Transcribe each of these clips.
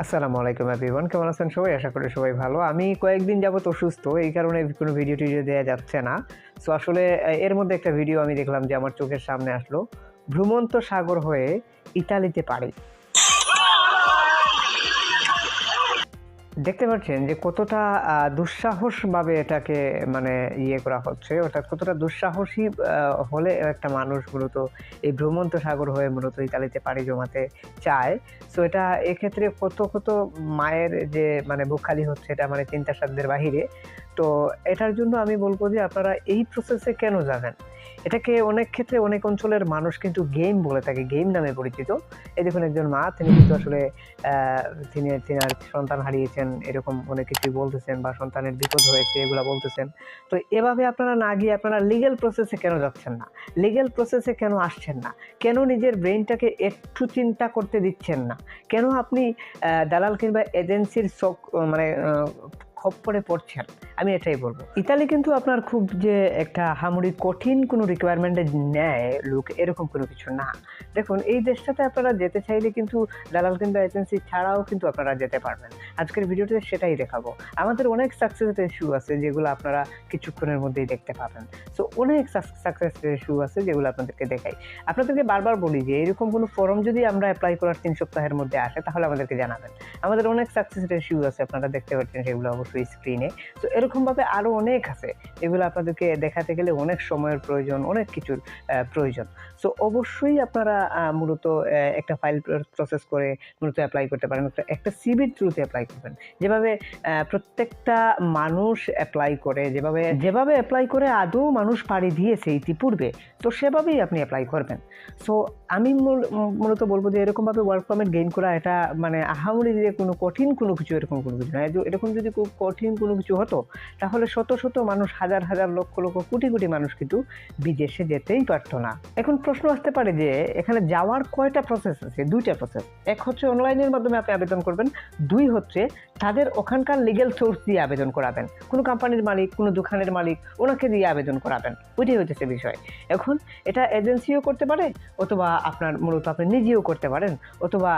আসসালামু আলাইকুম এভরিওয়ান, কেমন আছেন সবাই? আশা করি সবাই ভালো। আমি কয়েকদিন যাবত অসুস্থ, এই কারণে কোনো ভিডিও দেয়া যাচ্ছে না। সো আসলে এর মধ্যে একটা ভিডিও আমি দেখলাম যে আমার চোখের সামনে আসলো। ভ্রমন্ত সাগর হয়ে ইতালিতে পাড়ি। দেখতে পাচ্ছেন যে কতটা দুঃসাহসভাবে এটাকে মানে করা হচ্ছে। অর্থাৎ কতটা দুঃসাহসী হলে একটা মানুষ মূলত এই ভ্রমন্ত সাগর হয়ে মূলত ইতালিতে পাড়ি জমাতে চায়। সো এটা এক্ষেত্রে কত মায়ের যে মানে বুক খালি হচ্ছে, এটা মানে চিন্তা সাধ্যের বাহিরে। তো এটার জন্য আমি বলব যে আপনারা এই প্রসেসে কেন যাবেন? এটাকে অনেক ক্ষেত্রে অনেক অঞ্চলের মানুষ কিন্তু গেম বলে থাকে, গেম নামে পরিচিত। এই দেখুন একজন মা, তিনি কিন্তু আসলে আ তিনার সন্তান হারিয়েছেন, এরকম অনেক কিছুই বলতেছেন বা সন্তানের বিপদ হয়েছে এগুলা বলতেছেন। তো এভাবে আপনারা না গিয়ে আপনারা লিগ্যাল প্রসেস এ কেন যাচ্ছেন না? লিগ্যাল প্রসেস এ কেন আসছেন না? কেন নিজের ব্রেইনটাকে একটু চিন্তা করতে দিচ্ছেন না? কেন আপনি দালাল কিংবা এজেন্সির মানে খপ্পরে পড়ছেন? আমি এটাই বলব। ইতালি কিন্তু আপনার খুব যে একটা আহামরি কঠিন কোনো রিকোয়ারমেন্ট এ নেয় লোক, এরকম কোনো কিছু না। দেখুন এই দেশটাতে আপনারা যেতে চাইলে কিন্তু দালাল কিংবা এজেন্সি ছাড়াও কিন্তু আপনারা যেতে পারবেন। আজকের ভিডিওতে সেটাই দেখাবো। আমাদের অনেক সাকসেস ইস্যু আছে যেগুলো আপনারা কিছুক্ষণের মধ্যেই দেখতে পাবেন। সো অনেক সাকসেস ইস্যু আছে যেগুলো আপনাদেরকে দেখাই। আপনাদেরকে বারবার বলি যে এরকম কোনো ফর্ম যদি আমরা এপ্লাই করার ৩ সপ্তাহের মধ্যে আসে তাহলে আমাদেরকে জানাবেন। আমাদের অনেক সাকসেস ইস্যু আছে, আপনারা দেখতে পাচ্ছেন সেগুলো অবশ্যই স্ক্রিনে। তো এরকমভাবে আরো অনেক আছে। এগুলো আপনাদেরকে দেখাতে গেলে অনেক সময়ের প্রয়োজন, অনেক কিছুর প্রয়োজন। সো অবশ্যই আপনারা মূলত একটা ফাইল প্রসেস করে মূলত এপ্লাই করতে পারেন। একটা সিভির থ্রুতে এপ্লাই করবেন। যেভাবে প্রত্যেকটা মানুষ এপ্লাই করে, যেভাবে এপ্লাই করে আদৌ মানুষ পাড়ি দিয়েছে ইতিপূর্বে, তো সেভাবেই আপনি এপ্লাই করবেন। সো আমি মূলত বলব যে এরকমভাবে ওয়ার্ক পারমিট গেইন করা এটা মানে আহামরি যে কোনো কঠিন কোনো কিছু, এরকম কোনো কিছু না। এরকম যদি খুব কঠিন কোনো কিছু হতো তাহলে শত মানুষ, হাজার লক্ষ কোটি মানুষ কিন্তু বিদেশে যেতেই পারতো না। এখন প্রশ্ন আসতে পারে যে এখানে যাওয়ার কয়টা প্রসেস আছে? ২ টা প্রসেস। এক হচ্ছে অনলাইনের মাধ্যমে আপনি আবেদন করবেন। ২ হচ্ছে তাদের ওখানকার লিগ্যাল সোর্স দিয়ে আবেদন করাবেন। কোনো কোম্পানির মালিক, কোনো দোকানের মালিক, ওনাকে দিয়ে আবেদন করাবেন। ওইটাই হচ্ছে বিষয়। এখন এটা এজেন্সিও করতে পারে, অথবা আপনার মূলত আপনি নিজেও করতে পারেন, অথবা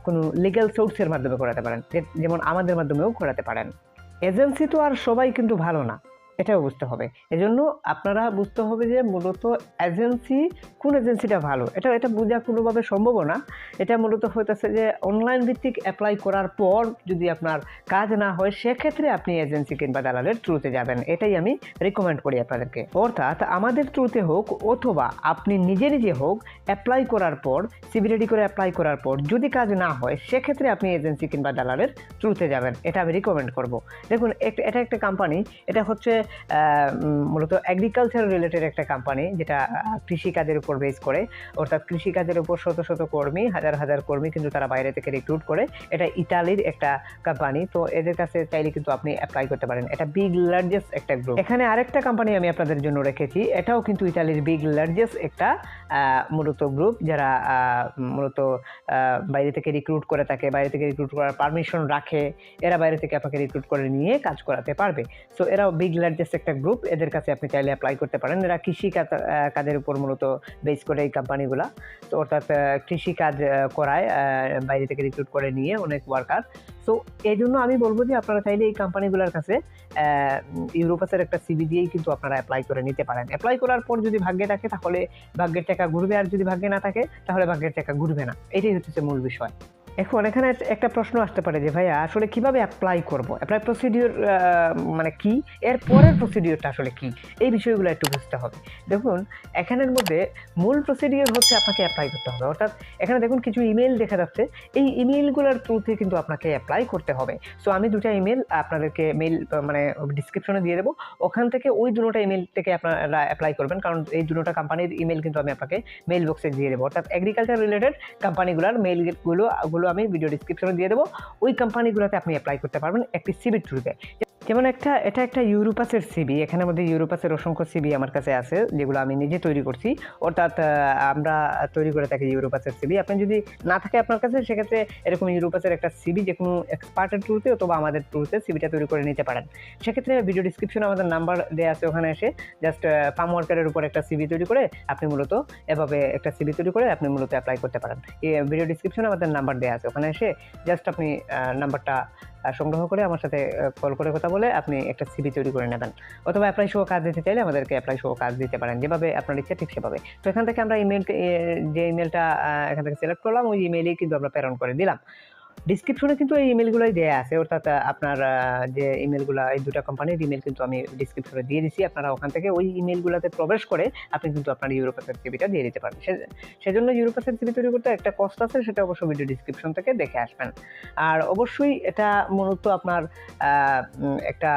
কোনো লিগ্যাল সোর্সের মাধ্যমে করাতে পারেন। যেমন আমাদের মাধ্যমেও করাতে পারেন। এজেন্সি তো আর সবাই কিন্তু ভালো না, এটাও বুঝতে হবে। এজন্য আপনারা বুঝতে হবে যে মূলত এজেন্সি, কোন এজেন্সিটা ভালো, এটা বোঝা কোনোভাবে সম্ভবও না। এটা মূলত হইতেছে যে অনলাইন ভিত্তিক অ্যাপ্লাই করার পর যদি আপনার কাজ না হয়, সেক্ষেত্রে আপনি এজেন্সি কিংবা দালালের থ্রুতে যাবেন। এটাই আমি রিকমেন্ড করি আপনাদেরকে। অর্থাৎ আমাদের থ্রুতে হোক অথবা আপনি নিজে হোক, অ্যাপ্লাই করার পর, সিভি রেডি করে অ্যাপ্লাই করার পর যদি কাজ না হয়, সেক্ষেত্রে আপনি এজেন্সি কিংবা দালালের থ্রুতে যাবেন। এটা আমি রিকমেন্ড করব। দেখুন এটা একটা কোম্পানি, এটা হচ্ছে মূলত এগ্রিকালচার রিলেটেড একটা কোম্পানি, যেটা কৃষিকাজের উপর বেস করে। অর্থাৎ কৃষিকাজের উপর শত কর্মী, হাজার কর্মী কিন্তু তারা বাইরে থেকে রিক্রুট করে। এটা ইতালির একটা কোম্পানি। তো এদের কাছে চাইলে কিন্তু আপনি অ্যাপ্লাই করতে পারেন। এটা বিগ লার্জেস্ট একটা গ্রুপ। এখানে আরেকটা কোম্পানি আমি আপনাদের জন্য রেখেছি, এটাও কিন্তু ইতালির বিগ লার্জেস্ট একটা মূলত গ্রুপ, যারা মূলত বাইরে থেকে রিক্রুট করে থাকে, বাইরে থেকে রিক্রুট করার পারমিশন রাখে। এরা বাইরে থেকে আপনাকে রিক্রুট করে নিয়ে কাজ করাতে পারবে। সো এরাও বিগ লার্জেস্ট একটা গ্রুপ, এদের কাছে আপনি চাইলে অ্যাপ্লাই করতে পারেন। এরা কাজের উপর মূলত বেস করে এই কোম্পানিগুলা। তো অর্থাৎ কৃষিকাজ করায়, বাইরে থেকে রিক্রুট করে নিয়ে অনেক ওয়ার্কার। সো এই জন্য আমি বলবো যে আপনারা চাইলে এই কোম্পানিগুলোর কাছে ইউরোপাসের একটা সিভি দিয়েই কিন্তু আপনারা অ্যাপ্লাই করে নিতে পারেন। অ্যাপ্লাই করার পর যদি ভাগ্যে থাকে তাহলে ভাগ্যের টাকা ঘুরবে, আর যদি ভাগ্যে না থাকে তাহলে ভাগ্যের টাকা ঘুরবে না। এটাই হচ্ছে মূল বিষয়। এখন এখানে একটা প্রশ্ন আসতে পারে যে ভাইয়া আসলে কিভাবে অ্যাপ্লাই করব? অ্যাপ্লাই প্রসিডিওর মানে কি? এর পরের প্রসিডিওরটা আসলে কি? এই বিষয়গুলো একটু বুঝতে হবে। দেখুন এখানের মধ্যে মূল প্রসিডিওর হচ্ছে আপনাকে অ্যাপ্লাই করতে হবে। অর্থাৎ এখানে দেখুন কিছু ইমেইল দেখা যাচ্ছে। এই ইমেইলগুলোর থ্রুতে কিন্তু আপনাকে অ্যাপ্লাই করতে হবে। সো আমি ২ টা ইমেইল আপনাদেরকে মানে ডেসক্রিপশনে দিয়ে দেব। ওখান থেকে ওই ২ টা ইমেইল থেকে আপনারা অ্যাপ্লাই করবেন। কারণ এই ২ টা কোম্পানির ইমেইল কিন্তু আমি আপনাকে মেইল বক্সে দিয়ে দেব। অর্থাৎ এগ্রিকালচার রিলেটেড কোম্পানিগুলোর মেইলগুলো আমি ভিডিও ডেসক্রিপশনে দিয়ে দেবো। ওই কোম্পানিগুলোতে আপনি অ্যাপ্লাই করতে পারবেন একটি সিভির থ্রুতে। যেমন এটা একটা ইউরোপাসের সিভি। এখানের মধ্যে ইউরোপাসের অসংখ্য সিভি আমার কাছে আছে, যেগুলো আমি নিজে তৈরি করছি। অর্থাৎ আমরা তৈরি করে থাকি ইউরোপাসের সিভি। আপনি যদি না থাকে আপনার কাছে, সেক্ষেত্রে এরকম ইউরোপাসের একটা সিভি যেকোনো এক্সপার্টের থ্রুতে অথবা আমাদের থ্রুতে সিভিটা তৈরি করে নিতে পারেন। সেক্ষেত্রে ভিডিও ডিসক্রিপশনে আমাদের নাম্বার দেওয়া আছে, ওখানে এসে জাস্ট ফার্ম ওয়ার্কারের উপর একটা সিভি তৈরি করে আপনি মূলত এভাবে একটা সিভি তৈরি করে আপনি মূলত অ্যাপ্লাই করতে পারেন। এই ভিডিও ডিসক্রিপশনে আমাদের নাম্বার দেওয়া আছে, ওখানে এসে জাস্ট আপনি নাম্বারটা সংগ্রহ করে আমার সাথে কল করে কথা বলে আপনি একটা সিভি তৈরি করে নেবেন। অথবা অ্যাপ্লাই সহ কাজ দিতে চাইলে আমাদেরকে অ্যাপ্লাই সহ কাজ দিতে পারেন, যেভাবে আপনার ইচ্ছা ঠিক সেভাবে। তো এখান থেকে আমরা যে ইমেলটা এখান থেকে সিলেক্ট করলাম, ওই ইমেইলেই কিন্তু আমরা প্রেরণ করে দিলাম। ডিসক্রিপশনে কিন্তু এই ইমেলগুলোই দেয়া আছে, অর্থাৎ আপনার যে ইমেলগুলা, এই দুটো কোম্পানির ইমেল কিন্তু আমি ডিসক্রিপশনে দিয়ে দিছি। আপনারা ওখান থেকে ওই ইমেলগুলোতে প্রবেশ করে আপনি কিন্তু আপনার ইউরোপাসের সিভিটা দিয়ে দিতে পারেন। সেজন্য ইউরোপাসের সিভি তৈরি করতে একটা কষ্ট আছে, সেটা অবশ্যই ভিডিও ডিসক্রিপশন থেকে দেখে আসবেন। আর অবশ্যই এটা মূলত আপনার একটা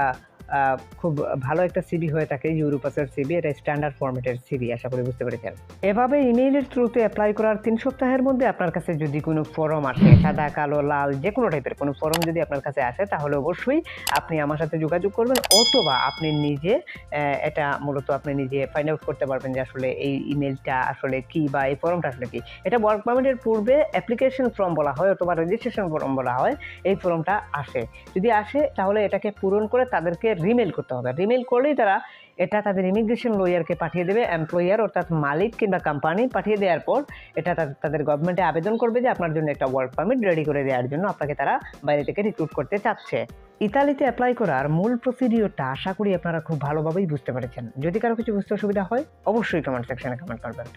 খুব ভালো একটা সিভি হয়ে থাকে ইউরোপাসের সিভি। এটা স্ট্যান্ডার্ড ফরম্যাটের সিভি, আশা করি বুঝতে পেরেছেন। এভাবে ইমেইলের থ্রুতে অ্যাপ্লাই করার 3 সপ্তাহের মধ্যে আপনার কাছে যদি কোনো ফর্ম আসে, সাদা, কালো, লাল যে কোনো টাইপের কোনো ফর্ম যদি আপনার কাছে আসে, তাহলে অবশ্যই আপনি আমার সাথে যোগাযোগ করবেন, অথবা আপনি নিজে এটা মূলত আপনি নিজে ফাইন্ড আউট করতে পারবেন যে আসলে এই ইমেলটা আসলে কি বা এই ফর্মটা আসলে কি। এটা ওয়ার্ক পারমিটের পূর্বে অ্যাপ্লিকেশন ফর্ম বলা হয় অথবা রেজিস্ট্রেশন ফর্ম বলা হয়। এই ফর্মটা আসে, যদি আসে তাহলে এটাকে পূরণ করে তাদেরকে রিমেল করতে হবে। রিমেল করলেই তারা এটা তাদের ইমিগ্রেশন লয়ারকে পাঠিয়ে দেবে। এমপ্লয়ার অর্থাৎ মালিক কিংবা কোম্পানি পাঠিয়ে দেওয়ার পর এটা তাদের গভর্নমেন্টে আবেদন করবে যে আপনার জন্য একটা ওয়ার্ক পারমিট রেডি করে দেওয়ার জন্য আপনাকে তারা বাইরে থেকে রিক্রুট করতে চাচ্ছে। ইতালিতে অ্যাপ্লাই করার মূল প্রসিডিওরটা আশা করি আপনারা খুব ভালোভাবেই বুঝতে পেরেছেন। যদি কারো কিছু বুঝতে অসুবিধা হয় অবশ্যই কমেন্ট সেকশনে কমেন্ট করবেন।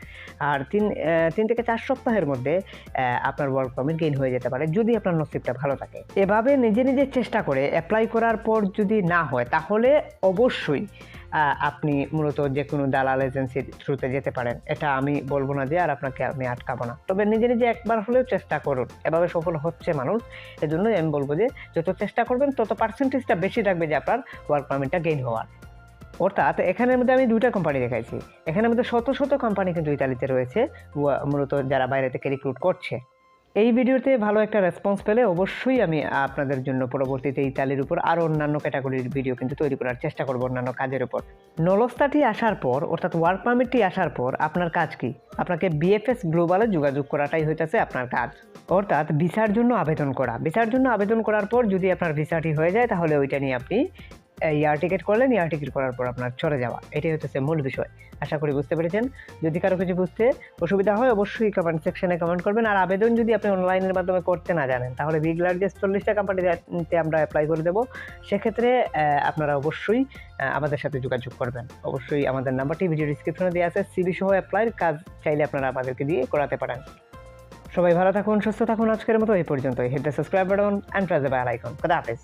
আর 3 থেকে 4 সপ্তাহের মধ্যে আপনার ওয়ার্ক পারমিট গেইন হয়ে যেতে পারে, যদি আপনার নসিবটা ভালো থাকে। এভাবে নিজে নিজে চেষ্টা করে অ্যাপ্লাই করার পর যদি না হয়, তাহলে অবশ্যই আপনি মূলত যে কোনো দালাল এজেন্সির থ্রুতে যেতে পারেন। এটা আমি বলবো না যে, আর আপনাকে আমি আটকাবো না, তবে নিজে নিজে একবার হলেও চেষ্টা করুন। এভাবে সফল হচ্ছে মানুষ, এজন্যই আমি বলবো যে যত চেষ্টা করবেন তত পার্সেন্টেজটা বেশি থাকবে যে আপনার ওয়ার্ক পারমিটটা গেইন হওয়ার। অর্থাৎ এখানের মধ্যে আমি 2টা কোম্পানি দেখাইছি, এখানের মধ্যে শত শত কোম্পানি কিন্তু ইতালিতে রয়েছে মূলত যারা বাইরে থেকে রিক্রুট করছে। এই ভিডিওতে ভালো একটা রেসপন্স পেলে অবশ্যই আমি আপনাদের জন্য পরবর্তীতে ইতালির উপর আরও অন্যান্য ক্যাটাগরির ভিডিও কিন্তু তৈরি করার চেষ্টা করব, অন্যান্য কাজের উপর। নলস্তাটি আসার পর অর্থাৎ ওয়ার্ক পারমিটটি আসার পর আপনার কাজ কি? আপনাকে বিএফএস গ্লোবালে যোগাযোগ করাটাই হইতেছে আপনার কাজ, অর্থাৎ ভিসার জন্য আবেদন করা। ভিসার জন্য আবেদন করার পর যদি আপনার ভিসাটি হয়ে যায়, তাহলে ওইটা নিয়ে আপনি এয়ার টিকিট করলেন, এয়ার টিকিট করার পর আপনার চলে যাওয়া। এটাই হচ্ছে মূল বিষয়। আশা করি বুঝতে পেরেছেন। যদি কারো কিছু বুঝতে অসুবিধা হয় অবশ্যই কমেন্ট সেকশনে কমেন্ট করবেন। আর আবেদন যদি আপনি অনলাইনের মাধ্যমে করতে না জানেন, তাহলে বিগ লার্জেস্ট 40টা কোম্পানিতে আমরা অ্যাপ্লাই করে দেবো। সেক্ষেত্রে আপনারা অবশ্যই আমাদের সাথে যোগাযোগ করবেন। অবশ্যই আমাদের নাম্বারটি ভিডিও ডিসক্রিপশনে দেওয়া আছে। সিভি সহ অ্যাপ্লাইয়ের কাজ চাইলে আপনারা আমাদেরকে দিয়ে করাতে পারেন। সবাই ভালো থাকুন, সুস্থ থাকুন। আজকের মতো এই পর্যন্তই। Hit the subscribe button and press the bell icon. খোদা হাফেজ।